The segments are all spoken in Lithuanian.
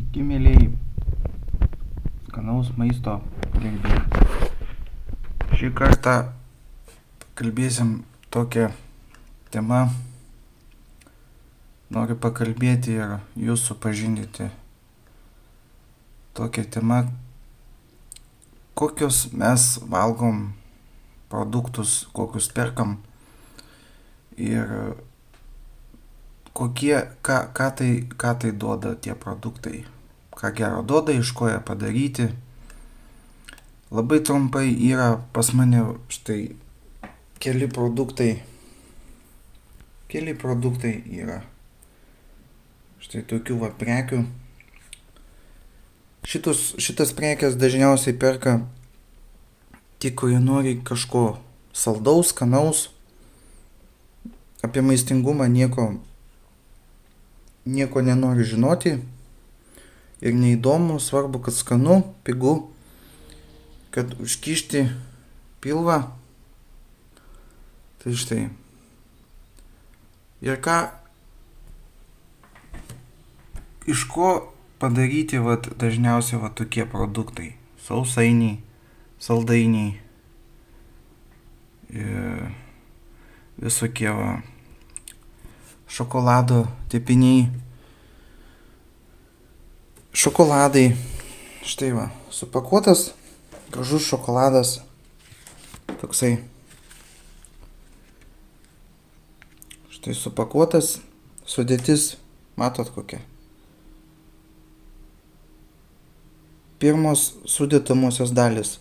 Sveiki, mėlyjei, skanaus maisto gerbėjai. Šį kartą kalbėsim tokią temą. Noriu pakalbėti ir jūs supažindinti tokią temą, kokius mes valgom produktus, kokius perkam ir ką tai duoda tie produktai, ką gero duoda, iš ko jie padaryti. Labai trumpai yra pas mane štai keli produktai yra. Štai tokių prekių. Šitas prekes dažniausiai perka tie, kurie nori kažko saldaus, skanaus. Apie maistingumą nieko nenori žinoti ir neįdomu, svarbu, kad skanu, pigu, kad užkišti pilvą. Tai štai. Ir iš ko padaryti dažniausiai tokie produktai? Sausainiai, saldainiai, visokie šokolado tepiniai, šokoladai. Štai supakuotas gražus šokoladas, toksai. Štai supakuotas, sudėtis, matot kokia. Pirmos sudėtamosios dalis: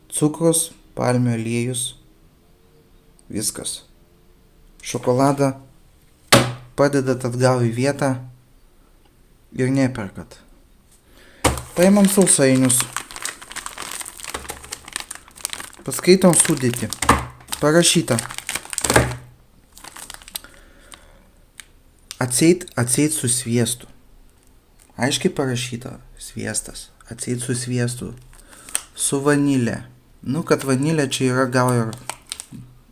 cukrus, palmių aliejus, viskas. Šokoladą padedat atgal į vietą ir neperkat. Paimam sausainius. Paskaitom sudėtį. Parašyta. Atseit su sviestu. Aiškiai parašyta sviestas. Atseit su sviestu. Su vanilė. Kad vanilė čia yra, gal ir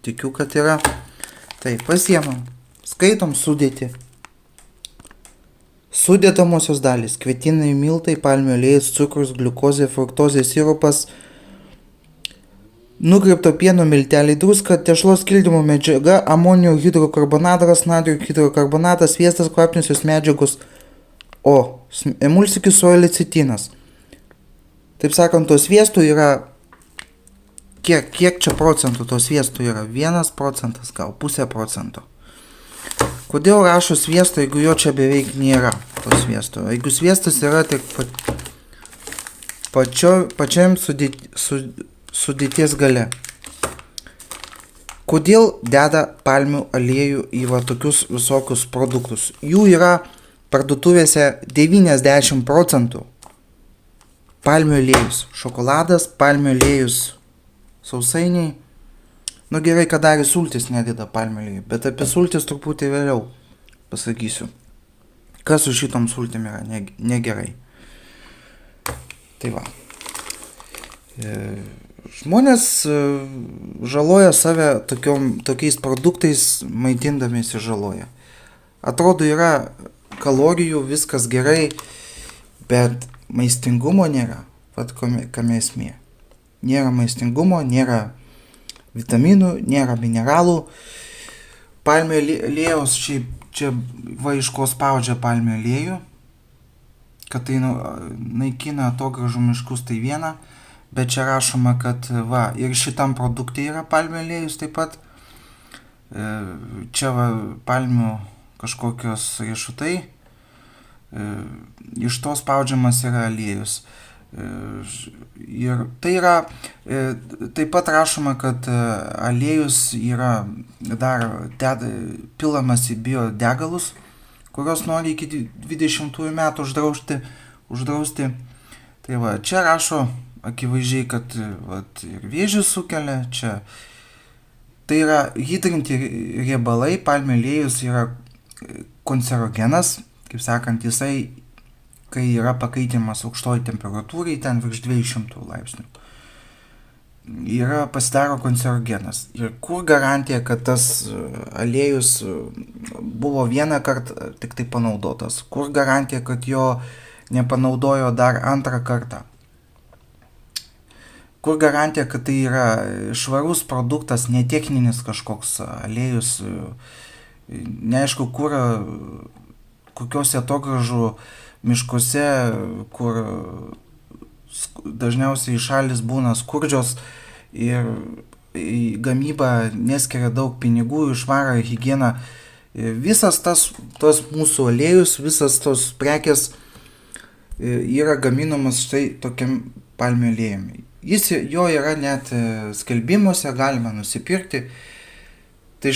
tikiu, kad yra. Tai pasiemam. Skaitom sudėtį. Sudėtamosios dalys: kvietinai miltai, palmių aliejus, cukrus, gliukozė, fruktozė, sirupas, nukreipto pieno milteliai, druska, tešlos skildymo medžiaga, amonio hidrokarbonatas, natrio hidrokarbonatas, sviestas, kvapniosios medžiagos, emulsikis soilecitinas. Taip sakant, to sviesto yra, kiek čia procentų to sviesto yra? 1%, gal 0,5%. Kodėl rašo sviesto, jeigu jo čia beveik nėra, to sviesto? Jeigu sviestas yra tik pačiam sudėties gale. Kodėl deda palmių aliejų į tokius visokius produktus? Jų yra parduotuvėse 90%. Palmių aliejus, šokoladas, palmių aliejus, sausainiai. Gerai, kad dar sultis nededa palmių aliejų, bet apie sultis truputį vėliau pasakysiu. Kas su šitom sultim yra negerai. Tai va. Žmonės žaloja save tokiais produktais, maitindamiesi žaloja. Atrodo, yra kalorijų, viskas gerai, bet maistingumo nėra. Kame esmė. Nėra maistingumo, nėra vitaminų, nėra mineralų. Palmių aliejaus, čia iš ko spaudžia palmių aliejų, kad tai naikina atogrąžų miškus, tai viena, bet čia rašoma, kad ir šitam produkte yra palmių aliejus taip pat. Čia palmių kažkokios riešutai, iš to spaudžiamas yra aliejus. Ir tai yra, taip pat rašoma, kad aliejus yra dar pilamas į biodegalus, kurios nori iki 20 metų uždrausti. Tai čia rašo akivaizdžiai, kad ir vėžį sukelia. Čia tai yra hidrinti riebalai, palmių aliejus yra kancerogenas, kaip sakant, jisai, kai yra pakaitimas aukštoj temperatūrai, ten virš 200 laipsnių, pasidaro kancerogenas. Ir kur garantija, kad tas aliejus buvo vieną kartą tik tai panaudotas? Kur garantija, kad jo nepanaudojo dar antrą kartą. Kur garantija, kad tai yra švarus produktas, netechninis kažkoks aliejus, neaišku, kur, kokiuose atogražų miškuose, kur dažniausiai šalis būna skurdžios ir gamyba neskiria daug pinigų, švarą, higieną. Visas tos mūsų aliejus, visas tos prekės yra gaminamas štai tokiam palmių aliejumi. Jo yra net skelbimuose, galima nusipirkti. Tai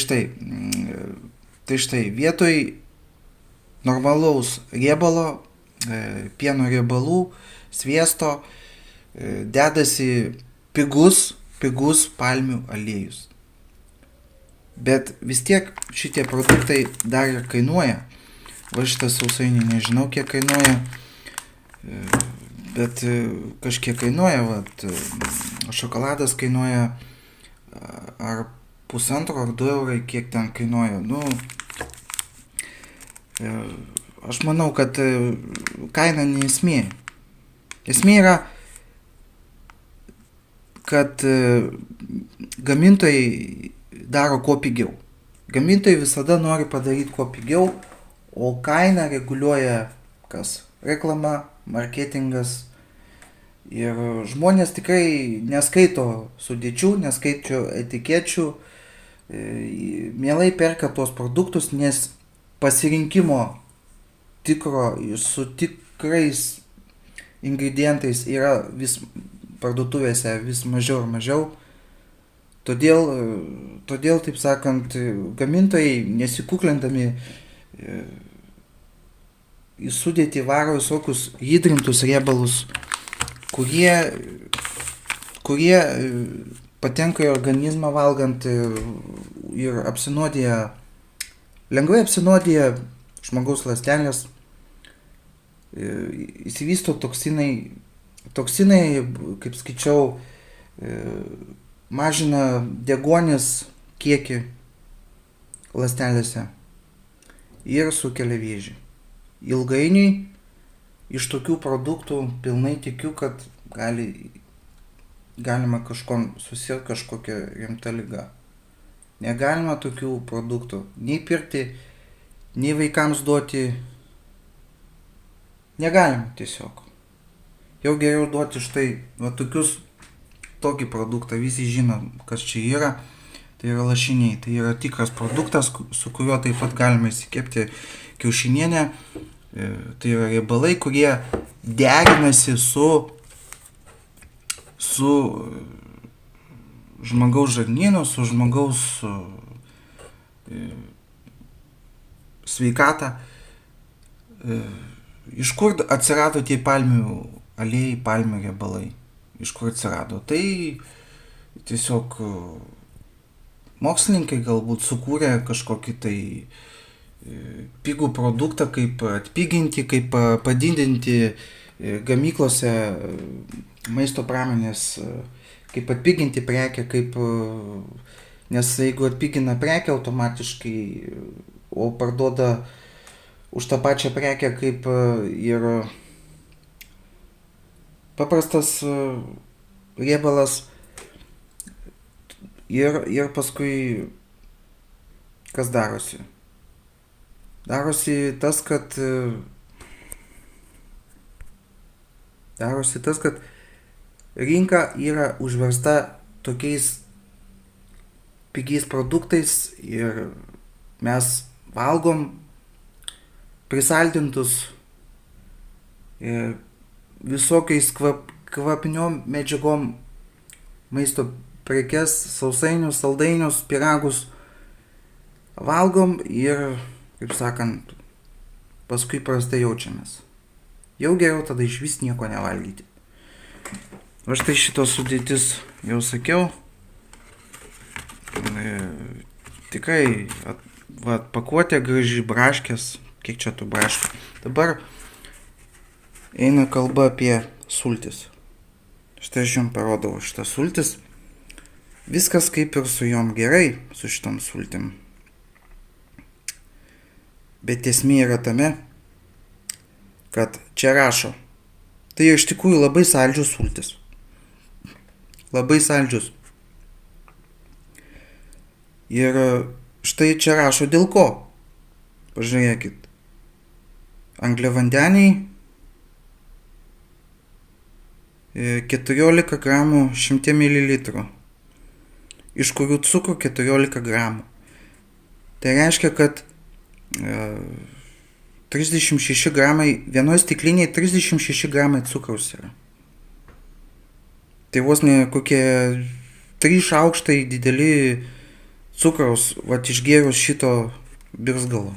štai vietoj normalaus riebalo, pieno riebalų, sviesto, dedasi pigus palmių aliejus. Bet vis tiek šitie produktai dar ir kainuoja. Va šitas sausainį nežinau, kiek kainuoja, bet kažkiek kainuoja. Vat, šokoladas kainuoja ar 1,5 ar 2 eurai, kiek ten kainuoja. Aš manau, kad kaina ne esmė. Esmė yra, kad gamintojai daro kuo pigiau. Gamintojai visada nori padaryti kuo pigiau, o kainą reguliuoja kas? Reklama, marketingas. Ir žmonės tikrai neskaito sudėčių, neskaito etikečių, mielai perka tos produktus, nes pasirinkimo tikro su tikrais ingredientais yra vis parduotuvėse vis mažiau ir mažiau. Todėl, taip sakant, gamintojai nesikuklindami į sudėtį varo visokius hidrintus riebalus, kurie patenka į organizmą valgant ir lengvai apsinuodija žmogaus ląstelės, įsivysto toksinai, kaip skaičiau, mažina deguonies kiekį ląstelėse ir sukelia vėžį. Ilgainiui iš tokių produktų pilnai tikiu, kad galima kažkom susirgti kažkokią rimtą ligą. Negalima tokių produktų nei pirkti, nei vaikams duoti. Negalima tiesiog. Jau geriau duoti štai tokį produktą, visi žino, kas čia yra. Tai yra lašiniai, tai yra tikras produktas, su kuriuo taip pat galima įsikepti kiaušinienę. Tai yra riebalai, kurie derinasi su žmogaus žarnynu, su žmogaus sveikata. Iš kur atsirado tie palmių aliejai, palmių riebalai? Iš kur atsirado? Tai tiesiog mokslininkai galbūt sukūrė kažkokį tai pigų produktą, kaip atpiginti, kaip padidinti gamyklose maisto pramonės, kaip atpiginti prekę, nes jeigu atpigina prekę automatiškai, o parduoda už tą pačią prekę kaip ir paprastas riebalas, ir paskui kas darosi? Darosi tas, kad rinka yra užversta tokiais pigiais produktais ir mes valgom prisaldintus visokiais kvapiniom medžiagom maisto prekes, sausainius, saldainius, pyragus valgom ir, kaip sakant, paskui prastai jaučiamės. Jau geriau tada iš vis nieko nevalgyti. O štai šitos sudėtis jau sakiau. Tikrai pakuotė graži, braškės. Kiek čia tų braškių? Dabar eina kalba apie sultis. Štai aš jums parodau šitas sultis. Viskas kaip ir su jom gerai, su šitom sultim. Bet esmė yra tame, kad čia rašo. Tai iš tikrųjų labai saldžius sultis. Labai saldžius. Ir štai čia rašo dėl ko. Pažiūrėkit. Angliavandeniai 14 gramų 100 ml. Iš kurių cukrų 14 gramų. Tai reiškia, kad 36 gramai, vienoje stikliniai 36 gramai cukraus yra. Tai vos ne kokie 3 šaukštai dideli cukraus, išgėrus šito birzgalo.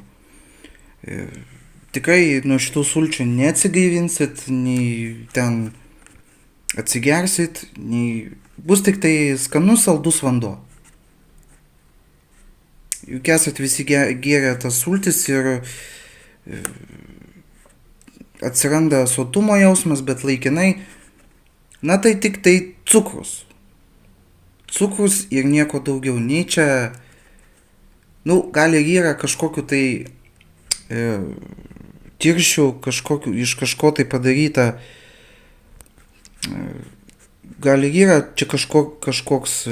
Tikrai nuo šitų sulčių neatsigaivinsit, nei ten atsigersit, nei bus tik tai skanus saldus vanduo. Juk esat visi gėrę tas sultis ir atsiranda sotumo jausmas, bet laikinai, na tai tik tai cukrus. Cukrus ir nieko daugiau. Nei čia, gal ir yra kažkokiu tai tirščių, iš kažko tai padaryta, gal ir yra čia kažkoks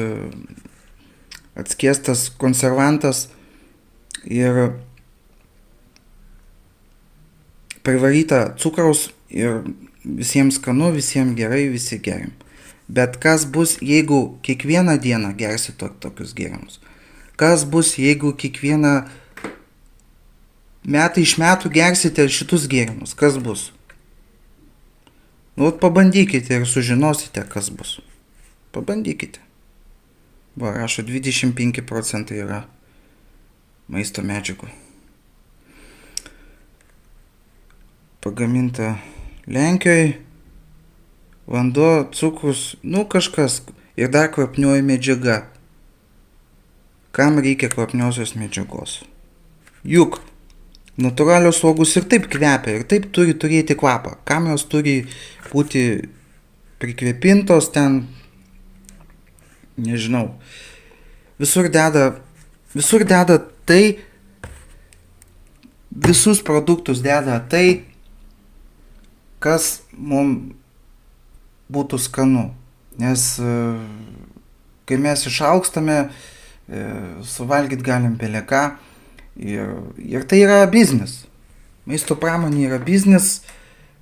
atskiestas konservantas ir privaryta cukraus ir visiems skanu, visiems gerai, visi gerim. Bet kas bus, jeigu kiekvieną dieną gersit tokius gėrimus? Kas bus, jeigu kiekvieną metai iš metų gersite šitus gėrimus? Kas bus? Pabandykite ir sužinosite, kas bus. Pabandykite. Rašo 25 procentai yra maisto medžiagų. Pagaminta Lenkijoje, vanduo, cukrus, kažkas ir dar kvapnioji medžiaga. Kam reikia kvapniosios medžiagos? Juk natūralios uogos ir taip kvepia, ir taip turi turėti kvapą. Kam jos turi būti prikvėpintos ten, nežinau. Visur deda tai, visus produktus deda tai, kas mums būtų skanu. Nes kai mes išaugstame, suvalgyti galim beleką. Ir tai yra biznis. Maisto pramonė yra biznis,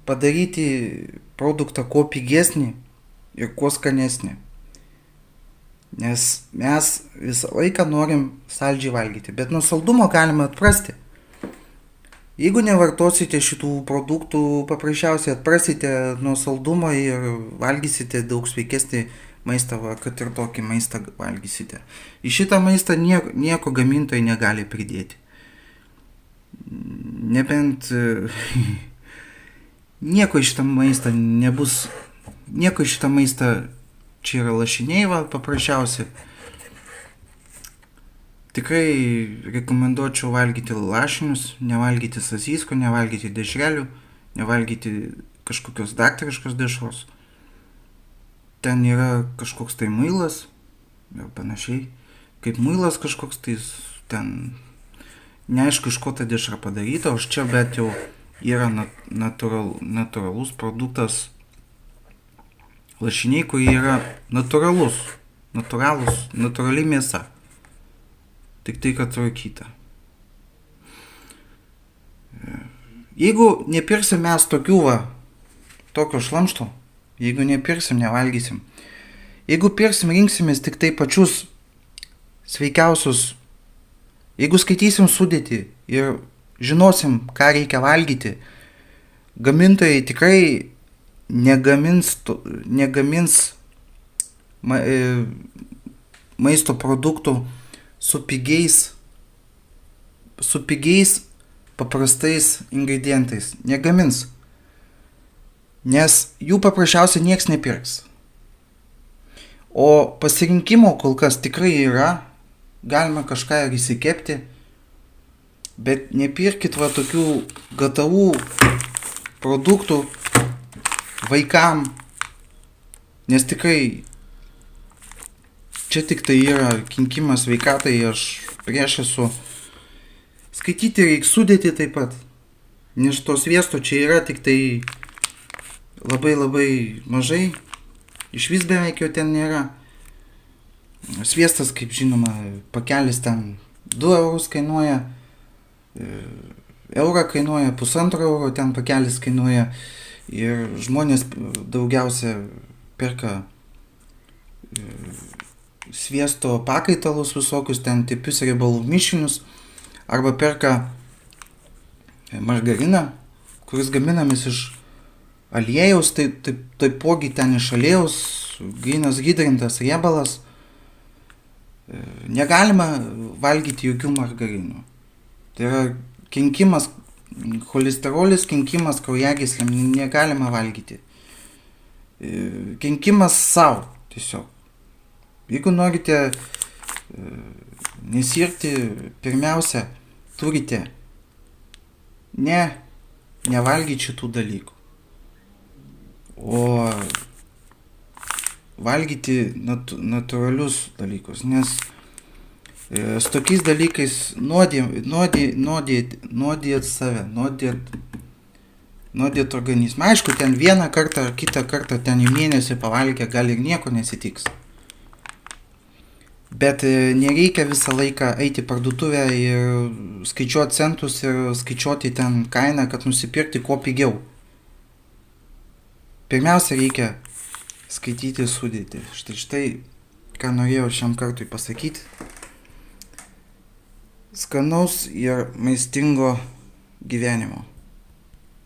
padaryti produktą kuo pigesnį ir kuo skanesnį. Nes mes visą laiką norim saldžiai valgyti, bet nuo saldumo galime atprasti. Jeigu nevartosite šitų produktų, paprasčiausiai atprasite nuo saldumo ir valgysite daug sveikesnį maistą, kad ir tokį maistą valgysite. Į šitą maistą nieko gamintojai negali pridėti. Nebent nieko iš šitą maistą nebus, nieko iš šitą maistą, čia yra lašiniai, paprasčiausiai. Tikrai rekomenduočiau valgyti lašinius, nevalgyti sasyskų, nevalgyti dešrelių, nevalgyti kažkokios daktariškos dešros. Ten yra kažkoks tai muilas ir panašiai. Kaip muilas kažkoks tai ten, neaišku iš ko ta dešra padaryta, o čia bet jau yra natūralus produktas. Lašiniai, kurie yra natūrali mėsa. Tik tai, kad rūkyta. Jeigu nepirksim mes tokio šlamšto, jeigu nepirksim, nevalgysim. Jeigu pirksim, rinksimės tik tai pačius sveikiausius. Jeigu skaitysim sudėtį ir žinosim, ką reikia valgyti, gamintojai tikrai negamins maisto produktų su pigiais paprastais ingredientais. Negamins. Nes jų paprasčiausiai nieks nepirks. O pasirinkimo kol kas tikrai yra. Galima kažką ir įsikepti. Bet nepirkit tokių gatavų produktų vaikam. Nes tikrai čia tik tai yra kenkimas sveikatai, aš prieš esu. Skaityti reikia sudėti taip pat. Nes to sviesto čia yra tik tai labai labai mažai. Iš vis beveik jo ten nėra. Sviestas, kaip žinoma, pakelis ten 2 eurus kainuoja. Eurą kainuoja, 1,5 euro ten pakelis kainuoja. Ir žmonės daugiausia perka sviesto pakaitalus visokius, ten tipius riebalų mišinius, arba perka margariną, kuris gaminamas iš aliejaus, taipogi ten iš aliejaus grynas hidrintas riebalas. Negalima valgyti jokių margarinų. Tai yra kenkimas, cholesterolis, kenkimas kraujagyslėm, negalima valgyti. Kenkimas savo tiesiog. Jeigu norite nesirgti, pirmiausia, turite nevalgyti šitų dalykų, o valgyti natūralius dalykus, nes su tokiais dalykais nuodėt save, nuodėt organizmą. Aišku, ten vieną kartą ar kitą kartą ten į mėnesį pavalgę gal ir nieko nesitiks. Bet nereikia visą laiką eiti į parduotuvę ir skaičiuoti centus ir skaičiuoti ten kainą, kad nusipirkti kuo pigiau. Pirmiausia, reikia skaityti sudėtį. Štai, ką norėjau šiam kartui pasakyti. Skanaus ir maistingo gyvenimo.